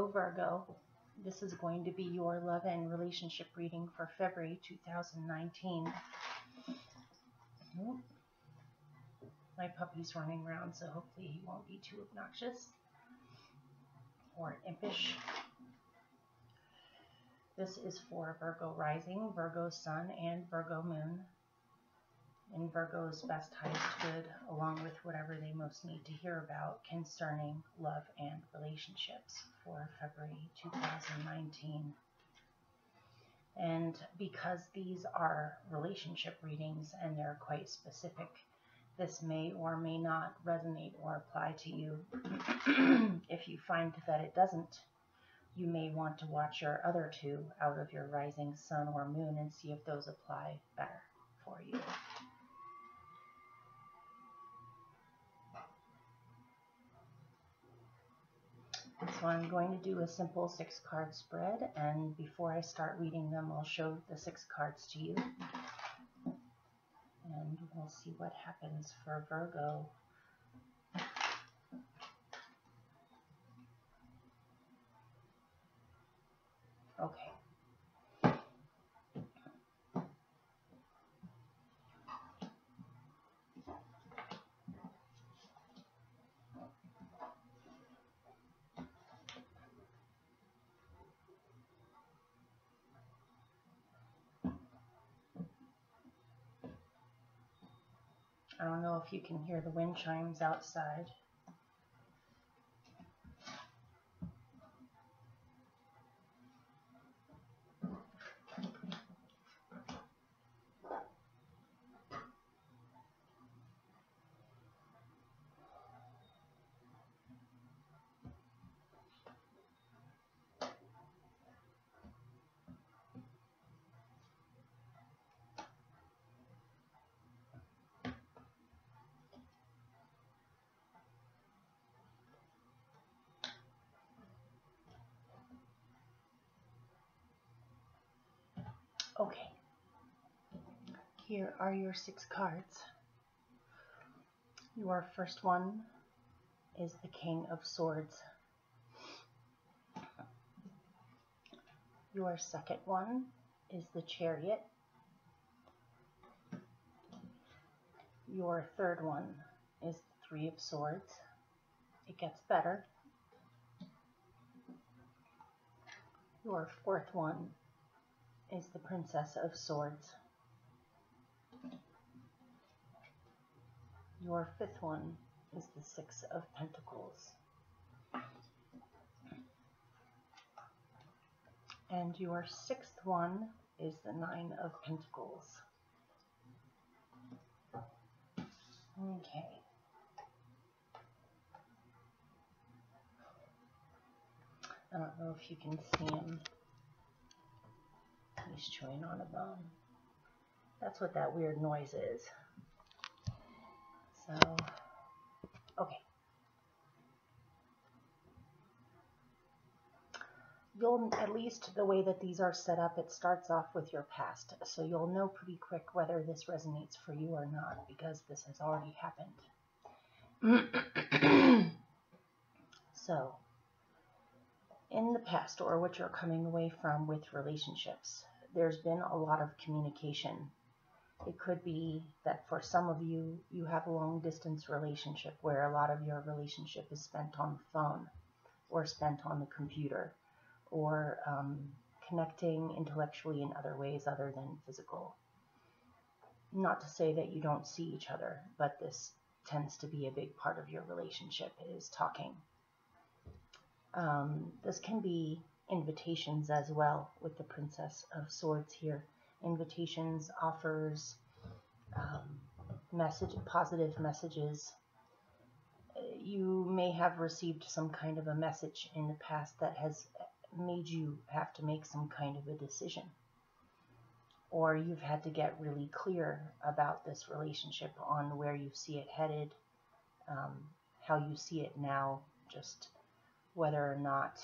Hello, Virgo. This is going to be your love and relationship reading for February 2019. My puppy's running around, so hopefully he won't be too obnoxious or impish. This is for Virgo rising, Virgo sun, and Virgo moon. In Virgo's best, highest good, along with whatever they most need to hear about concerning love and relationships for February 2019. And because these are relationship readings and they're quite specific, this may or may not resonate or apply to you. If you find that it doesn't, you may want to watch your other two out of your rising sun or moon and see if those apply better for you. So I'm going to do a simple 6-card spread, and before I start reading them, I'll show the 6 cards to you. And we'll see what happens for Virgo. Okay. I don't know if you can hear the wind chimes outside. Okay, here are your 6 cards. Your first one is the King of Swords. Your second one is the Chariot. Your third one is the 3 of Swords. It gets better. Your fourth one is the Princess of Swords. Your fifth one is the 6 of Pentacles. And your 6th one is the 9 of Pentacles. Okay. I don't know if you can see him. He's chewing on a bone. That's what that weird noise is. So, okay. You'll, at least the way that these are set up, it starts off with your past. So you'll know pretty quick whether this resonates for you or not, because this has already happened. So, in the past, or what you're coming away from with relationships, there's been a lot of communication. It could be that for some of you, you have a long distance relationship where a lot of your relationship is spent on the phone or spent on the computer, or connecting intellectually in other ways other than physical. Not to say that you don't see each other, but this tends to be a big part of your relationship, is talking. This can be invitations as well with the Princess of Swords here. Invitations, offers, positive messages. You may have received some kind of a message in the past that has made you have to make some kind of a decision. Or you've had to get really clear about this relationship on where you see it headed, how you see it now, just whether or not...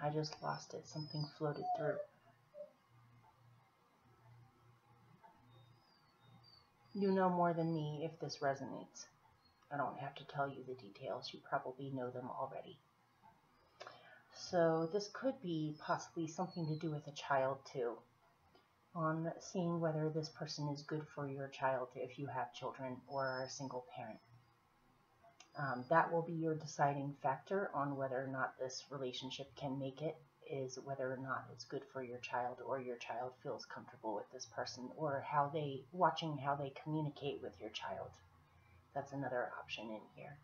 I just lost it. Something floated through. You know more than me if this resonates. I don't have to tell you the details. You probably know them already. So this could be possibly something to do with a child too, on seeing whether this person is good for your child if you have children or are a single parent. That will be your deciding factor on whether or not this relationship can make it, is whether or not it's good for your child or your child feels comfortable with this person, or watching how they communicate with your child. That's another option in here.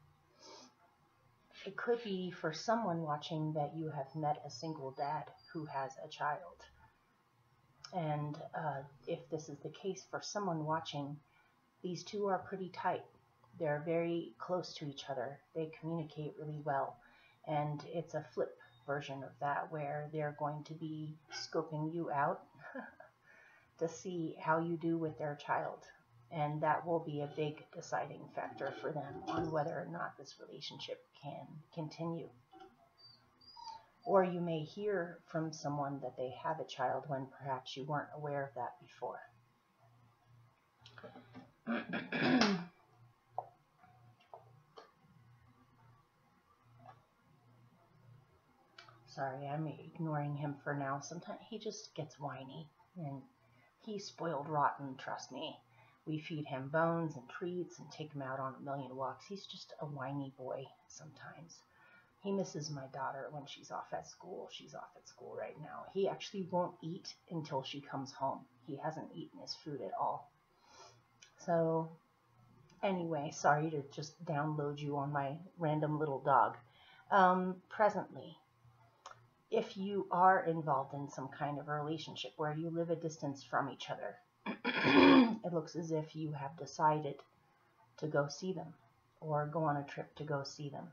It could be for someone watching that you have met a single dad who has a child. And if this is the case for someone watching, these two are pretty tight. They're very close to each other. They communicate really well. And it's a flip version of that, where they're going to be scoping you out to see how you do with their child. And that will be a big deciding factor for them on whether or not this relationship can continue. Or you may hear from someone that they have a child when perhaps you weren't aware of that before. Sorry, I'm ignoring him for now. Sometimes he just gets whiny, and he's spoiled rotten, trust me. We feed him bones and treats and take him out on a million walks. He's just a whiny boy sometimes. He misses my daughter when she's off at school. She's off at school right now. He actually won't eat until she comes home. He hasn't eaten his food at all. So anyway, sorry to just download you on my random little dog. Presently, if you are involved in some kind of a relationship where you live a distance from each other, it looks as if you have decided to go see them or go on a trip to go see them.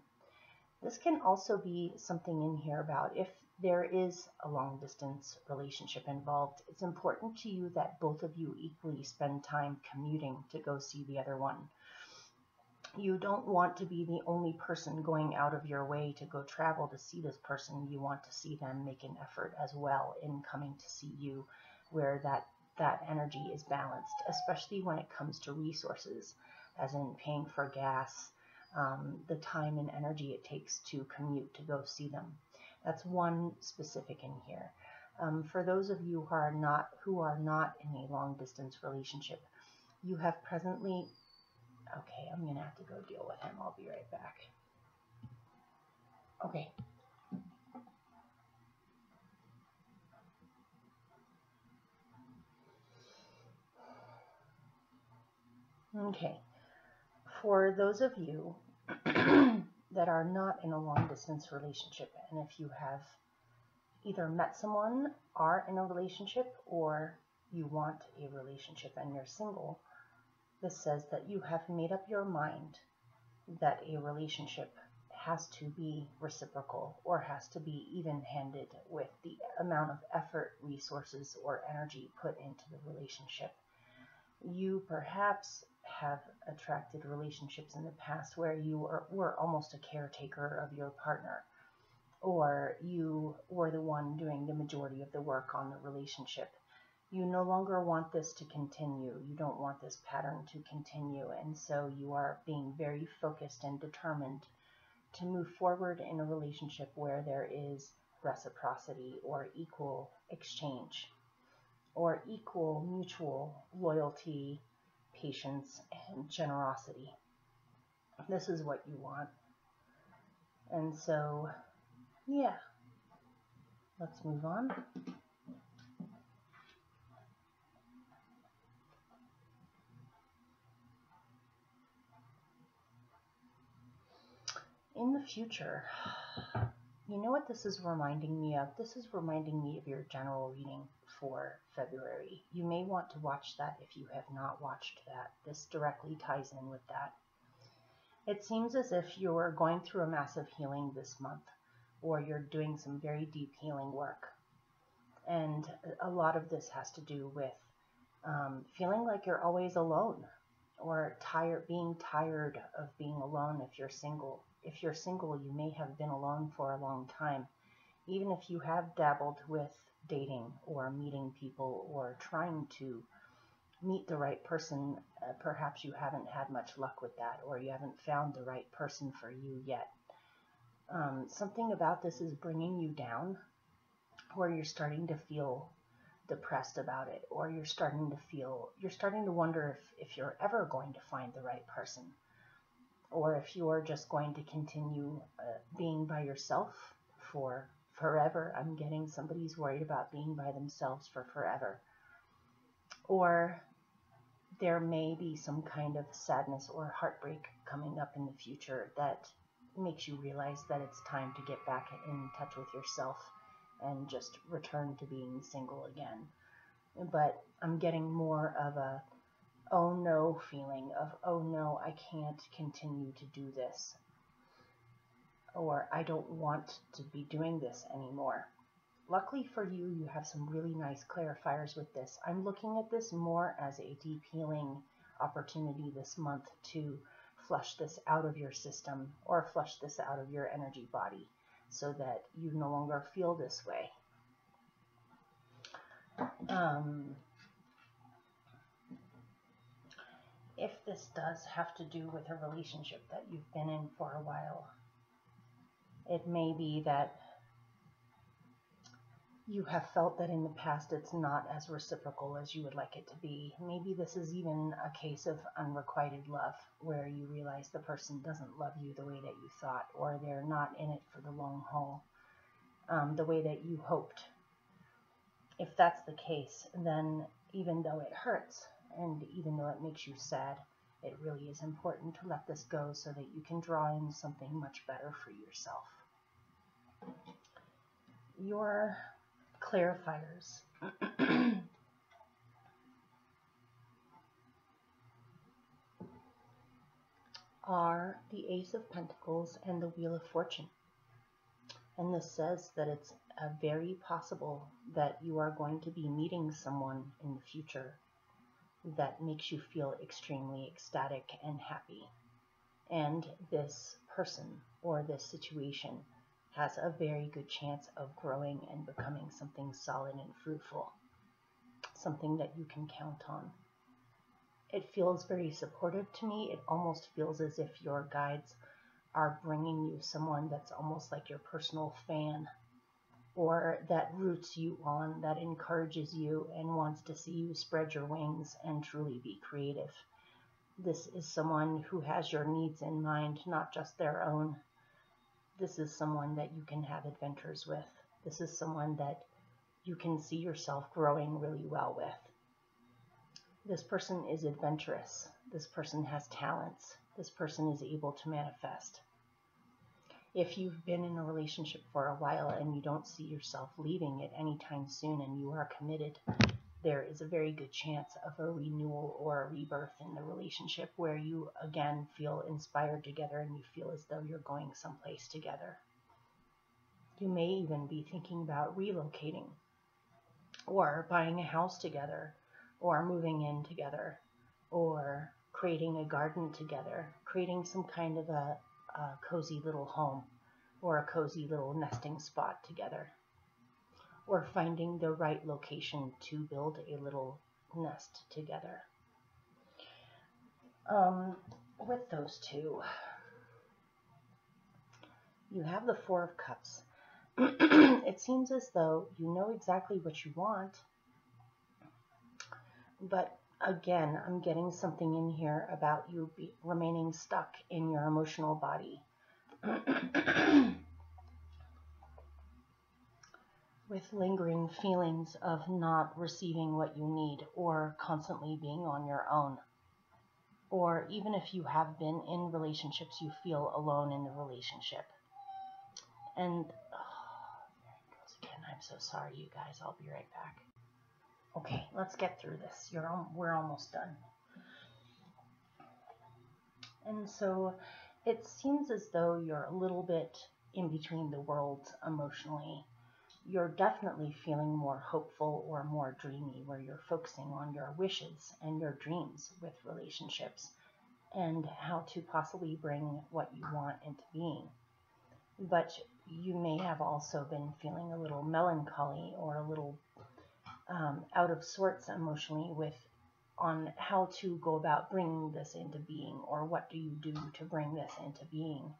This can also be something in here about if there is a long distance relationship involved, it's important to you that both of you equally spend time commuting to go see the other one. You don't want to be the only person going out of your way to go travel to see this person. You want to see them make an effort as well in coming to see you, where that energy is balanced, especially when it comes to resources, as in paying for gas, the time and energy it takes to commute to go see them. That's one specific in here. For those of you who are not in a long distance relationship, you have presently... Okay, I'm going to have to go deal with him. I'll be right back. Okay. Okay. For those of you that are not in a long distance relationship, and if you have either met someone, are in a relationship, or you want a relationship and you're single, this says that you have made up your mind that a relationship has to be reciprocal or has to be even-handed with the amount of effort, resources, or energy put into the relationship. You perhaps have attracted relationships in the past where you were almost a caretaker of your partner, or you were the one doing the majority of the work on the relationship. You no longer want this to continue. You don't want this pattern to continue, and so you are being very focused and determined to move forward in a relationship where there is reciprocity or equal exchange or equal mutual loyalty, patience, and generosity. This is what you want. And so, yeah, let's move on. In the future, you know what this is reminding me of? This is reminding me of your general reading for February. You may want to watch that if you have not watched that. This directly ties in with that. It seems as if you're going through a massive healing this month, or you're doing some very deep healing work. And a lot of this has to do with feeling like you're always alone, or being tired of being alone if you're single. If you're single, you may have been alone for a long time. Even if you have dabbled with dating or meeting people or trying to meet the right person, perhaps you haven't had much luck with that, or you haven't found the right person for you yet. Something about this is bringing you down, or you're starting to feel depressed about it, or you're starting to wonder if you're ever going to find the right person, or if you're just going to continue being by yourself for forever. I'm getting somebody's worried about being by themselves for forever. Or there may be some kind of sadness or heartbreak coming up in the future that makes you realize that it's time to get back in touch with yourself and just return to being single again. But I'm getting more of a oh no feeling of, oh no, I can't continue to do this, or I don't want to be doing this anymore. Luckily for you, you have some really nice clarifiers with this. I'm looking at this more as a deep healing opportunity this month to flush this out of your system, or flush this out of your energy body, so that you no longer feel this way. If this does have to do with a relationship that you've been in for a while, it may be that you have felt that in the past it's not as reciprocal as you would like it to be. Maybe this is even a case of unrequited love, where you realize the person doesn't love you the way that you thought, or they're not in it for the long haul, the way that you hoped. If that's the case, then even though it hurts, and even though it makes you sad, it really is important to let this go so that you can draw in something much better for yourself. Your clarifiers. Are the Ace of Pentacles and the Wheel of Fortune. And this says that it's very possible that you are going to be meeting someone in the future that makes you feel extremely ecstatic and happy. And this person or this situation has a very good chance of growing and becoming something solid and fruitful, something that you can count on. It feels very supportive to me. It almost feels as if your guides are bringing you someone that's almost like your personal fan, or that roots you on, that encourages you and wants to see you spread your wings and truly be creative. This is someone who has your needs in mind, not just their own. This is someone that you can have adventures with. This is someone that you can see yourself growing really well with. This person is adventurous. This person has talents. This person is able to manifest. If you've been in a relationship for a while and you don't see yourself leaving it anytime soon and you are committed, there is a very good chance of a renewal or a rebirth in the relationship where you again feel inspired together and you feel as though you're going someplace together. You may even be thinking about relocating, or buying a house together, or moving in together, or creating a garden together, creating some kind of a cozy little home, or a cozy little nesting spot together, or finding the right location to build a little nest together. With those two, you have the Four of Cups. It seems as though you know exactly what you want, but again, I'm getting something in here about you remaining stuck in your emotional body. With lingering feelings of not receiving what you need, or constantly being on your own. Or even if you have been in relationships, you feel alone in the relationship. And, there it goes again. I'm so sorry, you guys. I'll be right back. Okay, let's get through this. We're almost done. And so it seems as though you're a little bit in between the worlds emotionally. You're definitely feeling more hopeful or more dreamy, where you're focusing on your wishes and your dreams with relationships and how to possibly bring what you want into being. But you may have also been feeling a little melancholy or a little out of sorts emotionally with on how to go about bringing this into being, or what do you do to bring this into being.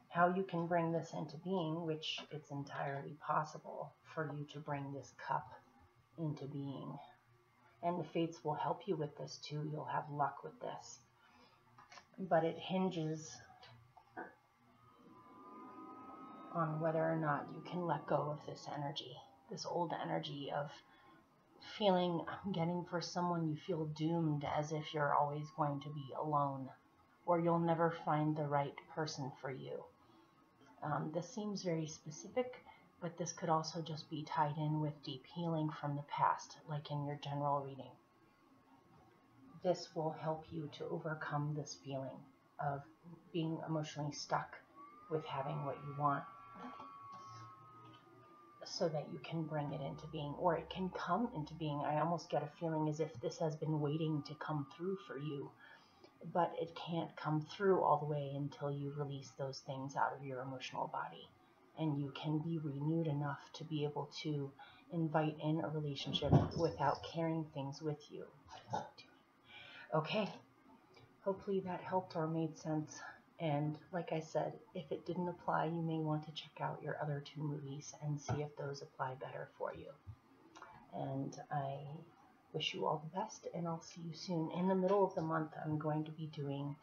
How you can bring this into being, which it's entirely possible for you to bring this cup into being. And the fates will help you with this too. You'll have luck with this. But it hinges on whether or not you can let go of this energy, this old energy of feeling, getting for someone you feel doomed, as if you're always going to be alone, or you'll never find the right person for you. This seems very specific, but this could also just be tied in with deep healing from the past, like in your general reading. This will help you to overcome this feeling of being emotionally stuck with having what you want, so that you can bring it into being, or it can come into being. I almost get a feeling as if this has been waiting to come through for you, but it can't come through all the way until you release those things out of your emotional body, and you can be renewed enough to be able to invite in a relationship without carrying things with you. Okay, hopefully that helped or made sense. And like I said, if it didn't apply, you may want to check out your other 2 movies and see if those apply better for you. And I wish you all the best, and I'll see you soon. In the middle of the month, I'm going to be doing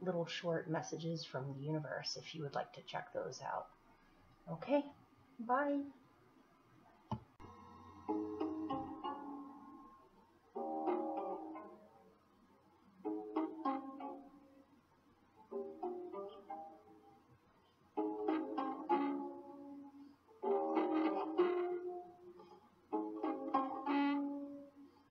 little short messages from the universe if you would like to check those out. Okay, bye.